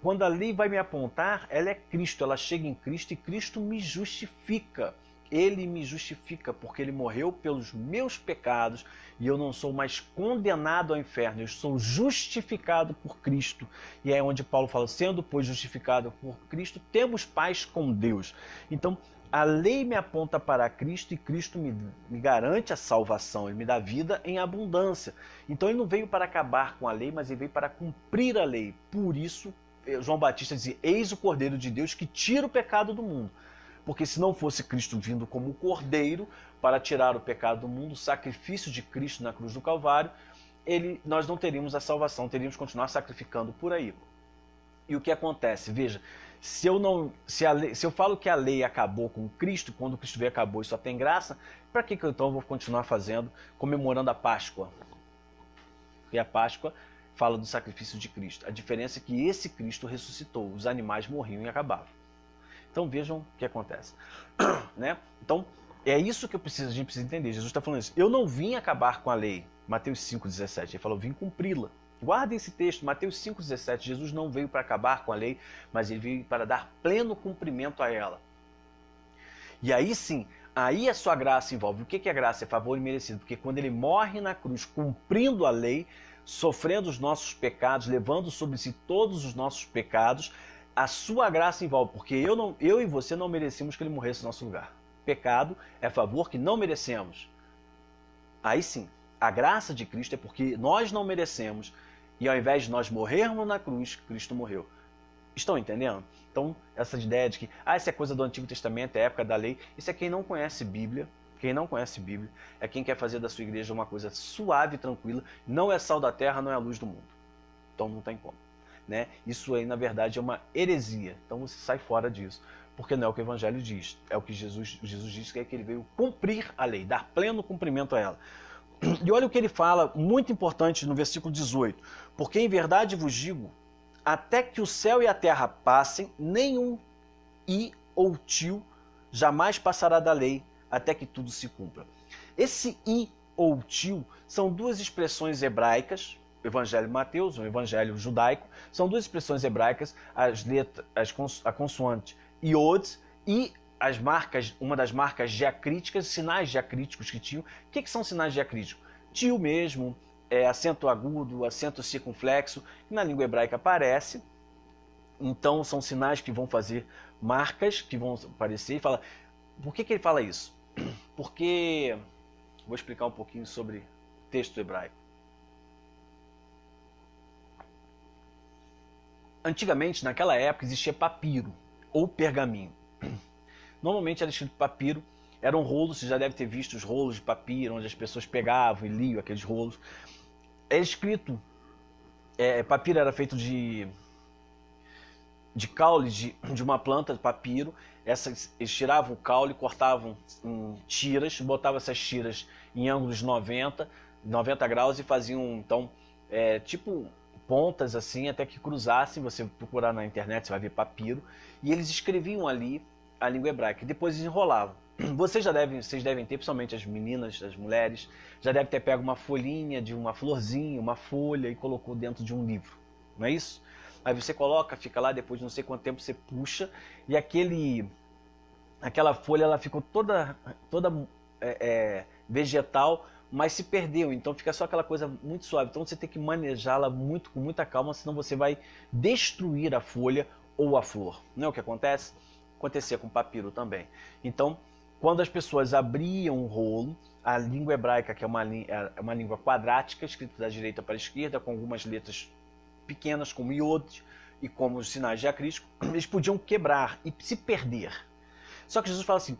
[SPEAKER 1] quando a lei vai me apontar, ela é Cristo, ela chega em Cristo e Cristo me justifica. Ele me justifica porque ele morreu pelos meus pecados e eu não sou mais condenado ao inferno, eu sou justificado por Cristo. E é onde Paulo fala, sendo pois justificado por Cristo, temos paz com Deus. Então, a lei me aponta para Cristo e Cristo me garante a salvação, ele me dá vida em abundância. Então ele não veio para acabar com a lei, mas ele veio para cumprir a lei. Por isso, João Batista dizia, eis o Cordeiro de Deus que tira o pecado do mundo. Porque se não fosse Cristo vindo como Cordeiro para tirar o pecado do mundo, o sacrifício de Cristo na cruz do Calvário, nós não teríamos a salvação, teríamos que continuar sacrificando por aí. E o que acontece? Veja, se eu falo que a lei acabou com Cristo, quando Cristo veio acabou e só tem graça, para que então eu vou continuar fazendo, comemorando a Páscoa? E a Páscoa fala do sacrifício de Cristo. A diferença é que esse Cristo ressuscitou, os animais morriam e acabavam. Então vejam o que acontece. Né? Então é isso que a gente precisa entender. Jesus está falando isso. Eu não vim acabar com a lei. Mateus 5,17. Ele falou, eu vim cumpri-la. Guardem esse texto, Mateus 5,17. Jesus não veio para acabar com a lei, mas ele veio para dar pleno cumprimento a ela. E aí sim, Aí a sua graça envolve. O que é graça? É favor imerecido. Porque quando ele morre na cruz, cumprindo a lei, sofrendo os nossos pecados, levando sobre si todos os nossos pecados, a sua graça envolve. Porque eu e você não merecemos que ele morresse no nosso lugar. Pecado é favor que não merecemos. Aí sim, a graça de Cristo é porque nós não merecemos. E ao invés de nós morrermos na cruz, Cristo morreu. Estão entendendo? Então, essa ideia de que isso é coisa do Antigo Testamento, é época da lei, isso é quem não conhece Bíblia. Quem não conhece Bíblia é quem quer fazer da sua igreja uma coisa suave e tranquila. Não é sal da terra, não é a luz do mundo. Então não tem como. Né? Isso aí, na verdade, é uma heresia. Então você sai fora disso. Porque não é o que o Evangelho diz. É o que Jesus diz, que é que ele veio cumprir a lei, dar pleno cumprimento a ela. E olha o que ele fala, muito importante, no versículo 18. Porque em verdade vos digo, até que o céu e a terra passem, nenhum i ou tio jamais passará da lei, até que tudo se cumpra. Esse i ou tio são duas expressões hebraicas, o Evangelho de Mateus, o Evangelho judaico, são duas expressões hebraicas, a consoante iod e as marcas, uma das marcas diacríticas, sinais diacríticos que tinham. O que são sinais diacríticos? Tio mesmo, acento agudo, acento circunflexo, que na língua hebraica aparece. Então são sinais que vão fazer marcas, que vão aparecer. E fala, por que ele fala isso? Porque, vou explicar um pouquinho sobre o texto hebraico. Antigamente, naquela época, existia papiro ou pergaminho. Normalmente era escrito papiro, eram rolos, você já deve ter visto os rolos de papiro, onde as pessoas pegavam e liam aqueles rolos. É escrito, papiro era feito de caule de uma planta de papiro. Eles tiravam o caule, cortavam em tiras, botavam essas tiras em ângulos 90 graus e faziam, então, tipo pontas assim, até que cruzassem. Você procurar na internet, você vai ver papiro. E eles escreviam ali a língua hebraica, e depois enrolavam. Vocês devem ter, principalmente as meninas, as mulheres, já devem ter pego uma folhinha de uma florzinha, uma folha, e colocou dentro de um livro, não é isso? Aí você coloca, fica lá, depois de não sei quanto tempo você puxa, e aquela folha ela ficou toda vegetal, mas se perdeu, então fica só aquela coisa muito suave. Então você tem que manejá-la com muita calma, senão você vai destruir a folha ou a flor. Não é o que acontece? Acontecia com papiro também. Então, quando as pessoas abriam um rolo, a língua hebraica, que é uma língua quadrática, escrita da direita para a esquerda, com algumas letras pequenas, como iod e como os sinais diacríticos, eles podiam quebrar e se perder. Só que Jesus fala assim,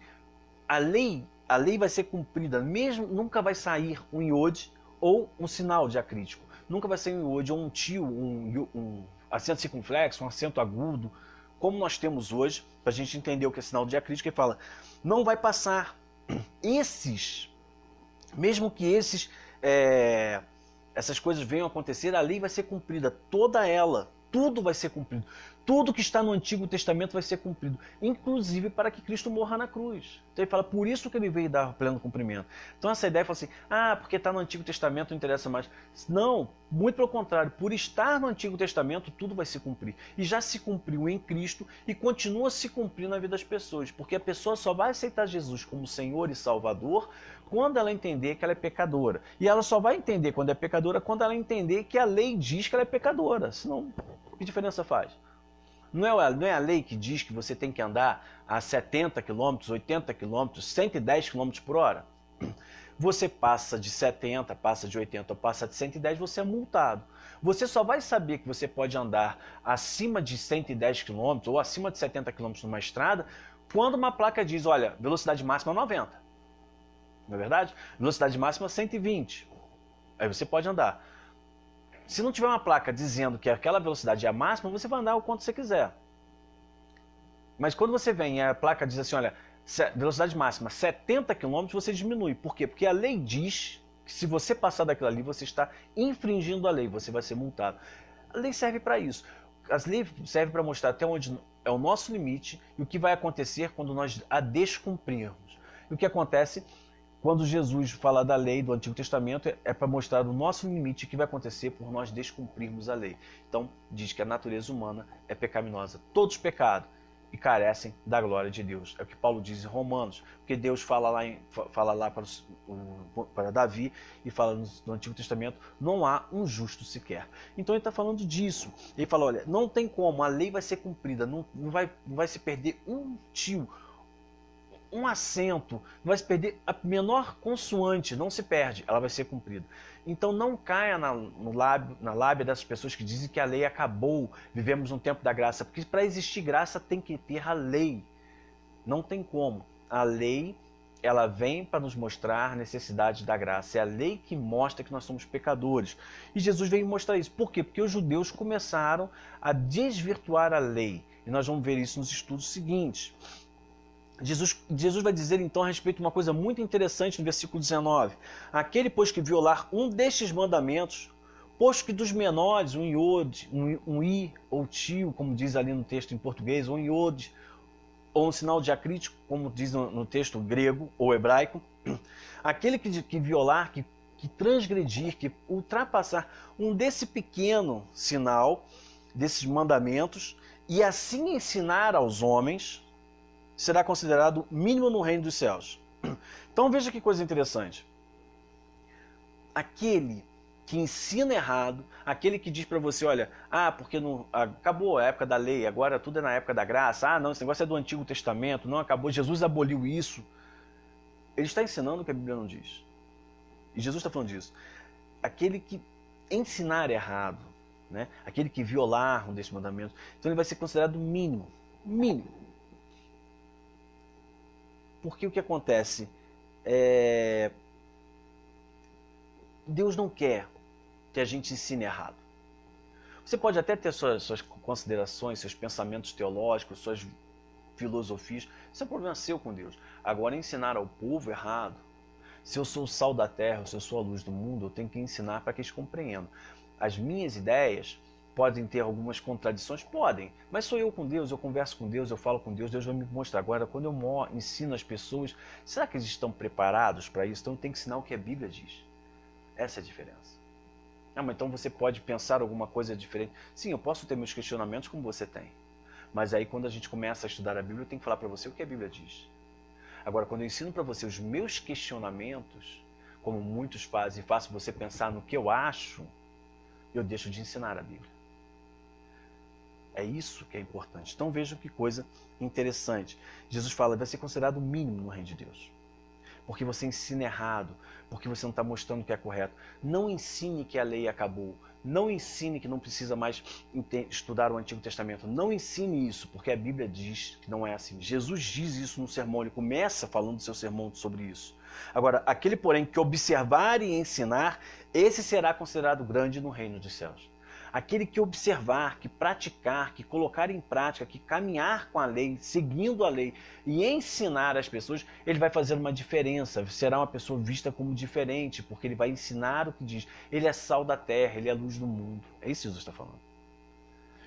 [SPEAKER 1] a lei vai ser cumprida, mesmo nunca vai sair um iod ou um sinal diacrítico. Nunca vai sair um iod ou um tio, um acento circunflexo, um acento agudo, como nós temos hoje, para a gente entender o que é sinal diacrítico. Ele fala, não vai passar mesmo que essas coisas venham a acontecer, a lei vai ser cumprida, toda ela, tudo vai ser cumprido. Tudo que está no Antigo Testamento vai ser cumprido, inclusive para que Cristo morra na cruz. Então ele fala, por isso que ele veio dar pleno cumprimento. Então essa ideia fala assim, porque está no Antigo Testamento não interessa mais. Não, muito pelo contrário, por estar no Antigo Testamento tudo vai se cumprir. E já se cumpriu em Cristo e continua se cumprindo na vida das pessoas, porque a pessoa só vai aceitar Jesus como Senhor e Salvador quando ela entender que ela é pecadora. E ela só vai entender quando é pecadora quando ela entender que a lei diz que ela é pecadora. Senão, que diferença faz? Não é a lei que diz que você tem que andar a 70 km, 80 km, 110 km por hora? Você passa de 70, passa de 80 ou passa de 110, você é multado. Você só vai saber que você pode andar acima de 110 km ou acima de 70 km numa estrada quando uma placa diz, olha, velocidade máxima 90. Não é verdade? Velocidade máxima 120. Aí você pode andar. Se não tiver uma placa dizendo que aquela velocidade é a máxima, você vai andar o quanto você quiser. Mas quando você vem e a placa diz assim, olha, velocidade máxima 70 km, você diminui. Por quê? Porque a lei diz que se você passar daquilo ali, você está infringindo a lei, você vai ser multado. A lei serve para isso. As leis servem para mostrar até onde é o nosso limite e o que vai acontecer quando nós a descumprirmos. E o que acontece quando Jesus fala da lei do Antigo Testamento é para mostrar o nosso limite, o que vai acontecer por nós descumprirmos a lei. Então, diz que a natureza humana é pecaminosa. Todos pecados. e carecem da glória de Deus. É o que Paulo diz em Romanos, porque Deus fala lá para Davi e fala no Antigo Testamento, não há um justo sequer. Então ele está falando disso. Ele fala, olha, não tem como, a lei vai ser cumprida, não vai se perder um tio, um acento, não vai se perder a menor consoante, não se perde, ela vai ser cumprida. Então não caia na lábia dessas pessoas que dizem que a lei acabou, vivemos um tempo da graça, porque para existir graça tem que ter a lei. Não tem como. A lei, ela vem para nos mostrar a necessidade da graça. É a lei que mostra que nós somos pecadores. E Jesus veio mostrar isso. Por quê? Porque os judeus começaram a desvirtuar a lei. E nós vamos ver isso nos estudos seguintes. Jesus vai dizer então a respeito de uma coisa muito interessante no versículo 19. Aquele, pois, que violar um destes mandamentos, posto que dos menores, um iode, um i ou tio, como diz ali no texto em português, um iode, ou um sinal diacrítico, como diz no texto grego ou hebraico, aquele que violar, que transgredir, que ultrapassar um desse pequeno sinal, desses mandamentos, e assim ensinar aos homens, será considerado mínimo no reino dos céus. Então veja que coisa interessante. Aquele que ensina errado, aquele que diz para você, olha, porque não, acabou a época da lei, agora tudo é na época da graça, não, esse negócio é do Antigo Testamento, não acabou, Jesus aboliu isso. Ele está ensinando o que a Bíblia não diz. E Jesus está falando disso. Aquele que ensinar errado, né? Aquele que violar um desses mandamentos, então ele vai ser considerado mínimo. Mínimo. Porque o que acontece? Deus não quer que a gente ensine errado. Você pode até ter suas considerações, seus pensamentos teológicos, suas filosofias. Isso é um problema seu com Deus. Agora, ensinar ao povo errado. Se eu sou o sal da terra, se eu sou a luz do mundo, eu tenho que ensinar para que eles compreendam. As minhas ideias podem ter algumas contradições? Podem. Mas sou eu com Deus, eu converso com Deus, eu falo com Deus, Deus vai me mostrar. Agora, quando eu ensino as pessoas, será que eles estão preparados para isso? Então tem que ensinar o que a Bíblia diz. Essa é a diferença. Mas então você pode pensar alguma coisa diferente. Sim, eu posso ter meus questionamentos como você tem. Mas aí quando a gente começa a estudar a Bíblia, eu tenho que falar para você o que a Bíblia diz. Agora, quando eu ensino para você os meus questionamentos, como muitos fazem, e faço você pensar no que eu acho, eu deixo de ensinar a Bíblia. É isso que é importante. Então vejam que coisa interessante. Jesus fala, vai ser considerado o mínimo no reino de Deus. Porque você ensina errado, porque você não está mostrando o que é correto. Não ensine que a lei acabou. Não ensine que não precisa mais estudar o Antigo Testamento. Não ensine isso, porque a Bíblia diz que não é assim. Jesus diz isso no sermão, ele começa falando do seu sermão sobre isso. Agora, aquele, porém, que observar e ensinar, esse será considerado grande no reino dos céus. Aquele que observar, que praticar, que colocar em prática, que caminhar com a lei, seguindo a lei e ensinar as pessoas, ele vai fazer uma diferença, será uma pessoa vista como diferente, porque ele vai ensinar o que diz. Ele é sal da terra, ele é a luz do mundo. É isso que Jesus está falando.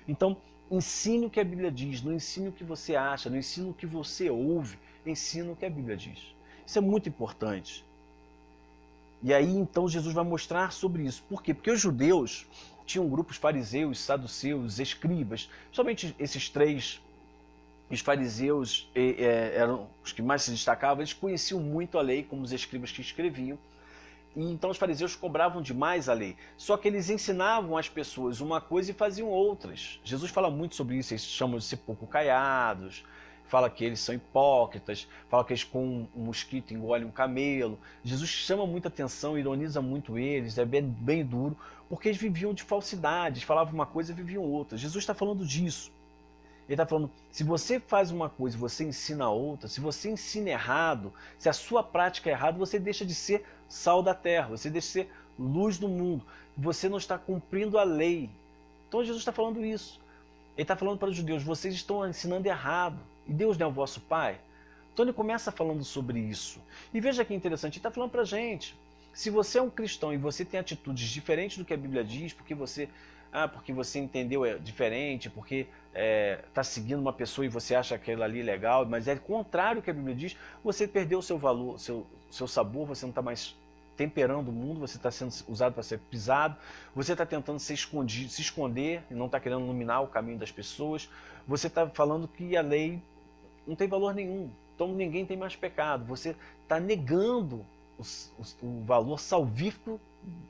[SPEAKER 1] Então, ensine o que a Bíblia diz, não ensine o que você acha, não ensine o que você ouve, ensine o que a Bíblia diz. Isso é muito importante. E aí, então, Jesus vai mostrar sobre isso. Por quê? Porque os judeus tinham grupos fariseus, saduceus, escribas, somente esses três. Os fariseus eram os que mais se destacavam, eles conheciam muito a lei, como os escribas que escreviam, e então os fariseus cobravam demais a lei. Só que eles ensinavam às pessoas uma coisa e faziam outras. Jesus fala muito sobre isso, eles chamam de ser pouco caiados, fala que eles são hipócritas, fala que eles com um mosquito engolem um camelo. Jesus chama muita atenção, ironiza muito eles, é bem duro, porque eles viviam de falsidades, falavam uma coisa e viviam outra. Jesus está falando disso. Ele está falando, se você faz uma coisa e você ensina outra, se você ensina errado, se a sua prática é errada, você deixa de ser sal da terra, você deixa de ser luz do mundo, você não está cumprindo a lei. Então Jesus está falando isso. Ele está falando para os judeus, vocês estão ensinando errado, e Deus não é o vosso Pai? Então ele começa falando sobre isso. E veja que interessante, ele está falando para a gente, se você é um cristão e você tem atitudes diferentes do que a Bíblia diz, porque você entendeu diferente, porque está seguindo uma pessoa e você acha aquilo ali legal, mas é contrário ao que a Bíblia diz, você perdeu o seu valor, seu sabor, você não está mais temperando o mundo, você está sendo usado para ser pisado, você está tentando se esconder e não está querendo iluminar o caminho das pessoas, você está falando que a lei não tem valor nenhum, então ninguém tem mais pecado, você está negando o valor salvífico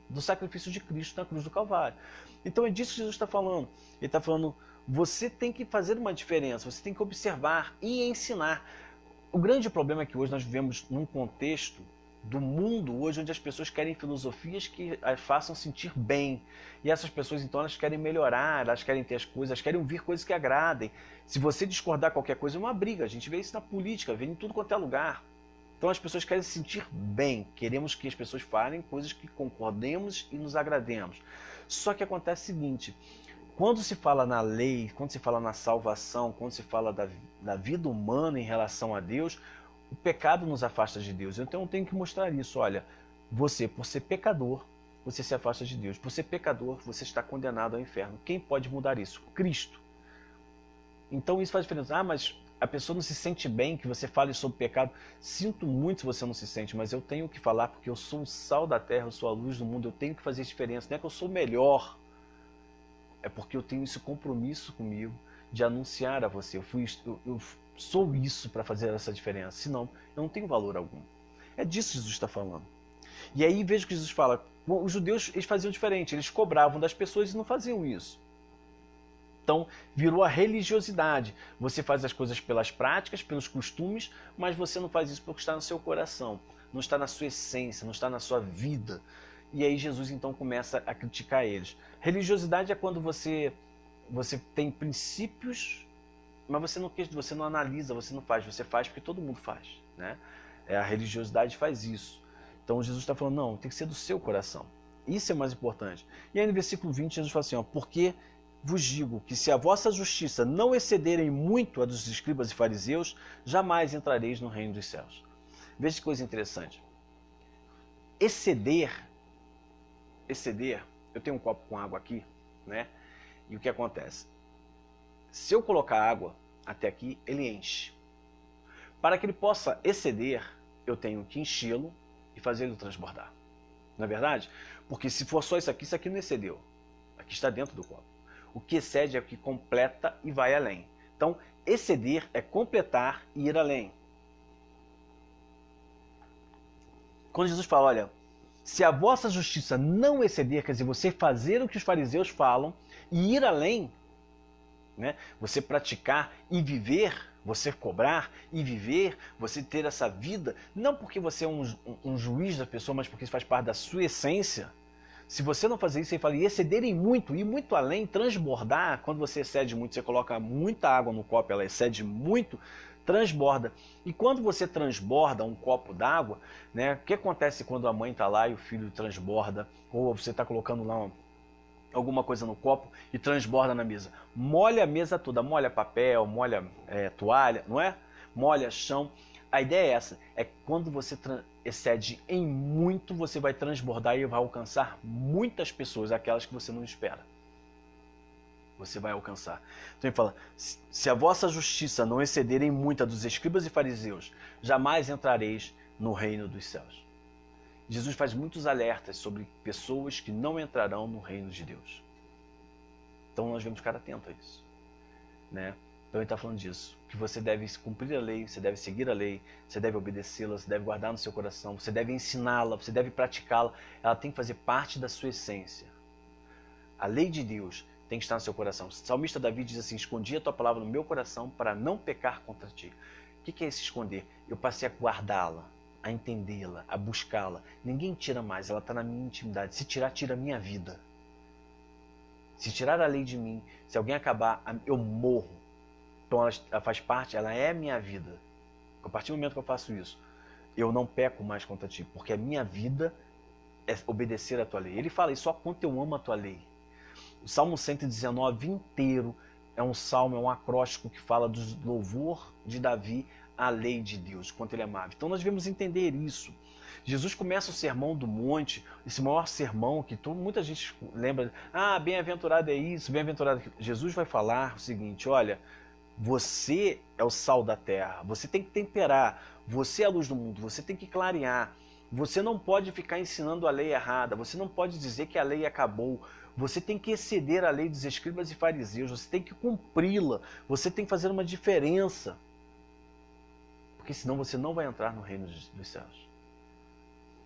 [SPEAKER 1] do sacrifício de Cristo na cruz do Calvário. Então é disso que Jesus está falando. Ele está falando, você tem que fazer uma diferença, você tem que observar e ensinar. O grande problema é que hoje nós vivemos num contexto do mundo hoje onde as pessoas querem filosofias que as façam sentir bem. E essas pessoas então elas querem melhorar, elas querem ter as coisas, elas querem ouvir coisas que agradem. Se você discordar qualquer coisa é uma briga, a gente vê isso na política, vê em tudo quanto é lugar. Então as pessoas querem se sentir bem, queremos que as pessoas falem coisas que concordemos e nos agrademos. Só que acontece o seguinte, quando se fala na lei, quando se fala na salvação, quando se fala da vida humana em relação a Deus, o pecado nos afasta de Deus. Então eu tenho que mostrar isso. Olha, você, por ser pecador, você se afasta de Deus. Por ser pecador, você está condenado ao inferno. Quem pode mudar isso? Cristo. Então isso faz diferença. Ah, mas a pessoa não se sente bem que você fale sobre pecado. Sinto muito se você não se sente, mas eu tenho que falar porque eu sou o sal da terra, eu sou a luz do mundo, eu tenho que fazer diferença. Não é que eu sou melhor, é porque eu tenho esse compromisso comigo de anunciar a você. Eu sou isso para fazer essa diferença, senão eu não tenho valor algum. É disso que Jesus está falando. E aí veja que Jesus fala, os judeus eles faziam diferente, eles cobravam das pessoas e não faziam isso. Então virou a religiosidade. Você faz as coisas pelas práticas, pelos costumes, mas você não faz isso porque está no seu coração, não está na sua essência, não está na sua vida. E aí Jesus então começa a criticar eles. Religiosidade é quando você tem princípios, mas você não analisa, você não faz, você faz porque todo mundo faz, né? A religiosidade faz isso. Então Jesus está falando, não, tem que ser do seu coração. Isso é mais importante. E aí no versículo 20 Jesus fala assim, ó, porque vos digo que se a vossa justiça não excederem muito a dos escribas e fariseus, jamais entrareis no reino dos céus. Veja que coisa interessante. Exceder, eu tenho um copo com água aqui, né? E o que acontece? Se eu colocar água até aqui, ele enche. Para que ele possa exceder, eu tenho que enchê-lo e fazer ele transbordar. Não é verdade? Porque se for só isso aqui não excedeu. Aqui está dentro do copo. O que excede é o que completa e vai além. Então, exceder é completar e ir além. Quando Jesus fala, olha, se a vossa justiça não exceder, quer dizer, você fazer o que os fariseus falam e ir além, né? Você praticar e viver, você cobrar e viver, você ter essa vida, não porque você é um juiz da pessoa, mas porque isso faz parte da sua essência. Se você não fazer isso, você fala, e excederem muito, ir muito além, transbordar, quando você excede muito, você coloca muita água no copo, ela excede muito, transborda. E quando você transborda um copo d'água, né, o que acontece quando a mãe está lá e o filho transborda, ou você está colocando lá alguma coisa no copo e transborda na mesa? Molha a mesa toda, molha papel, molha toalha, não é? Molha chão. A ideia é essa, é que quando você excede em muito, você vai transbordar e vai alcançar muitas pessoas, aquelas que você não espera. Você vai alcançar. Então ele fala, se a vossa justiça não exceder em muito a dos escribas e fariseus, jamais entrareis no reino dos céus. Jesus faz muitos alertas sobre pessoas que não entrarão no reino de Deus. Então nós devemos ficar atentos a isso, né? Então ele está falando disso, que você deve cumprir a lei, você deve seguir a lei, você deve obedecê-la, você deve guardar no seu coração, você deve ensiná-la, você deve praticá-la, ela tem que fazer parte da sua essência. A lei de Deus tem que estar no seu coração. O salmista Davi diz assim, escondi a tua palavra no meu coração para não pecar contra ti. O que é esse esconder? Eu passei a guardá-la, a entendê-la, a buscá-la. Ninguém tira mais, ela está na minha intimidade. Se tirar, tira a minha vida. Se tirar a lei de mim, se alguém acabar, eu morro. Então ela faz parte, ela é a minha vida. A partir do momento que eu faço isso, eu não peco mais contra ti, porque a minha vida é obedecer a tua lei. Ele fala isso só quanto eu amo a tua lei. O Salmo 119 inteiro é um salmo, é um acróstico que fala do louvor de Davi à lei de Deus, quanto ele amava. Então nós devemos entender isso. Jesus começa o sermão do monte, esse maior sermão que muita gente lembra, bem-aventurado é isso, bem-aventurado é aquilo. Jesus vai falar o seguinte, olha, você é o sal da terra, você tem que temperar, você é a luz do mundo, você tem que clarear. Você não pode ficar ensinando a lei errada, você não pode dizer que a lei acabou. Você tem que exceder a lei dos escribas e fariseus, você tem que cumpri-la, você tem que fazer uma diferença. Porque senão você não vai entrar no reino dos céus.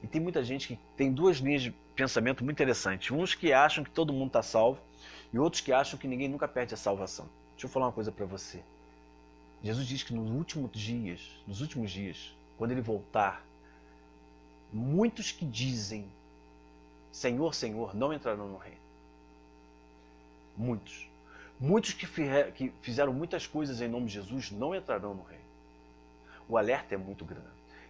[SPEAKER 1] E tem muita gente que tem duas linhas de pensamento muito interessantes. Uns que acham que todo mundo está salvo e outros que acham que ninguém nunca perde a salvação. Deixa eu falar uma coisa para você. Jesus diz que nos últimos dias, quando ele voltar, muitos que dizem Senhor, Senhor, não entrarão no reino. Muitos. Muitos que fizeram muitas coisas em nome de Jesus não entrarão no reino. O alerta é muito grande.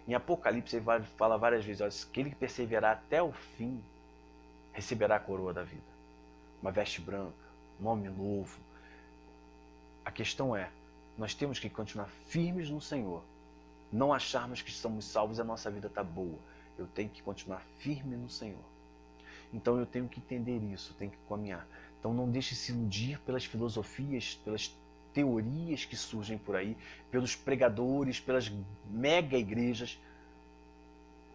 [SPEAKER 1] Em Apocalipse ele fala várias vezes, olha, aquele que perseverar até o fim receberá a coroa da vida. Uma veste branca, nome novo. A questão é, nós temos que continuar firmes no Senhor. Não acharmos que estamos salvos e a nossa vida está boa. Eu tenho que continuar firme no Senhor. Então eu tenho que entender isso, tenho que caminhar. Então não deixe se iludir pelas filosofias, pelas teorias que surgem por aí, pelos pregadores, pelas mega igrejas.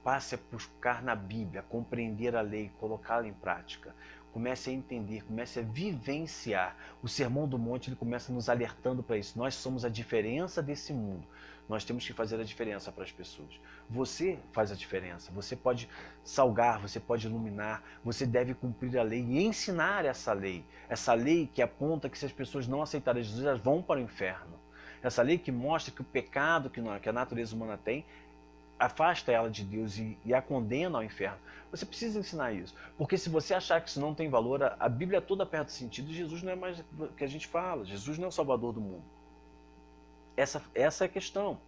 [SPEAKER 1] Passe a buscar na Bíblia, a compreender a lei, colocá-la em prática. Comece a entender, comece a vivenciar. O Sermão do Monte ele começa nos alertando para isso. Nós somos a diferença desse mundo. Nós temos que fazer a diferença para as pessoas. Você faz a diferença. Você pode salgar, você pode iluminar. Você deve cumprir a lei e ensinar essa lei. Essa lei que aponta que se as pessoas não aceitarem Jesus, elas vão para o inferno. Essa lei que mostra que o pecado que a natureza humana tem afasta ela de Deus e a condena ao inferno. Você precisa ensinar isso. Porque se você achar que isso não tem valor, a Bíblia toda perde sentido. Jesus não é mais o que a gente fala. Jesus não é o Salvador do mundo. Essa é a questão.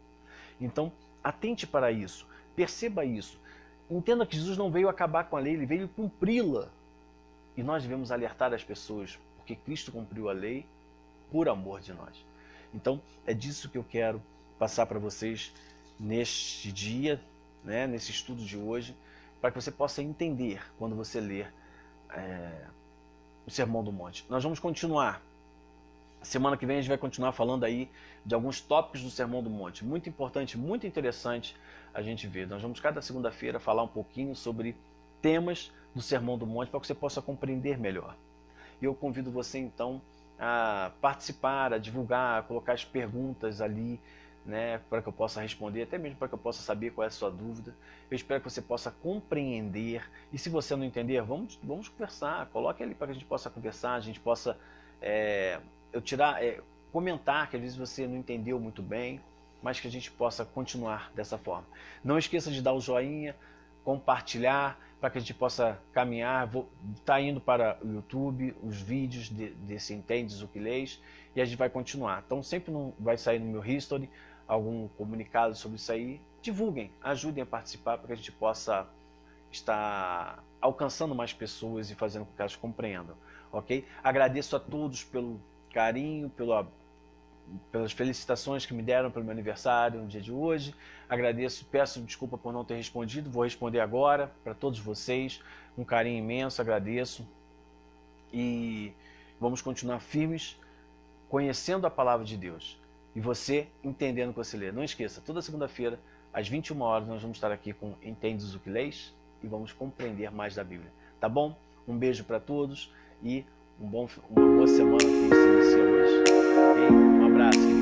[SPEAKER 1] Então, atente para isso. Perceba isso. Entenda que Jesus não veio acabar com a lei, ele veio cumpri-la. E nós devemos alertar as pessoas, porque Cristo cumpriu a lei por amor de nós. Então, é disso que eu quero passar para vocês neste dia, né, nesse estudo de hoje, para que você possa entender quando você ler o Sermão do Monte. Nós vamos continuar. Semana que vem a gente vai continuar falando aí de alguns tópicos do Sermão do Monte. Muito importante, muito interessante a gente ver. Nós vamos cada segunda-feira falar um pouquinho sobre temas do Sermão do Monte para que você possa compreender melhor. E eu convido você então a participar, a divulgar, a colocar as perguntas ali, né, para que eu possa responder, até mesmo para que eu possa saber qual é a sua dúvida. Eu espero que você possa compreender. E se você não entender, vamos conversar. Coloque ali para que a gente possa conversar, a gente possa comentar que às vezes você não entendeu muito bem, mas que a gente possa continuar dessa forma. Não esqueça de dar o joinha, compartilhar, para que a gente possa caminhar. Tá indo para o YouTube os vídeos desse Entendes o que Lês, e a gente vai continuar. Então sempre não vai sair no meu history algum comunicado sobre isso aí. Divulguem, ajudem a participar para que a gente possa estar alcançando mais pessoas e fazendo com que elas compreendam, ok? Agradeço a todos pelo carinho, pelas felicitações que me deram pelo meu aniversário no dia de hoje. Agradeço, peço desculpa por não ter respondido, vou responder agora para todos vocês, um carinho imenso, agradeço. E vamos continuar firmes, conhecendo a palavra de Deus. E você entendendo o que você lê. Não esqueça, toda segunda-feira, às 21 horas, nós vamos estar aqui com Entendes o que Lês e vamos compreender mais da Bíblia. Tá bom? Um beijo para todos e uma boa semana que se inicia hoje. Okay? Um abraço.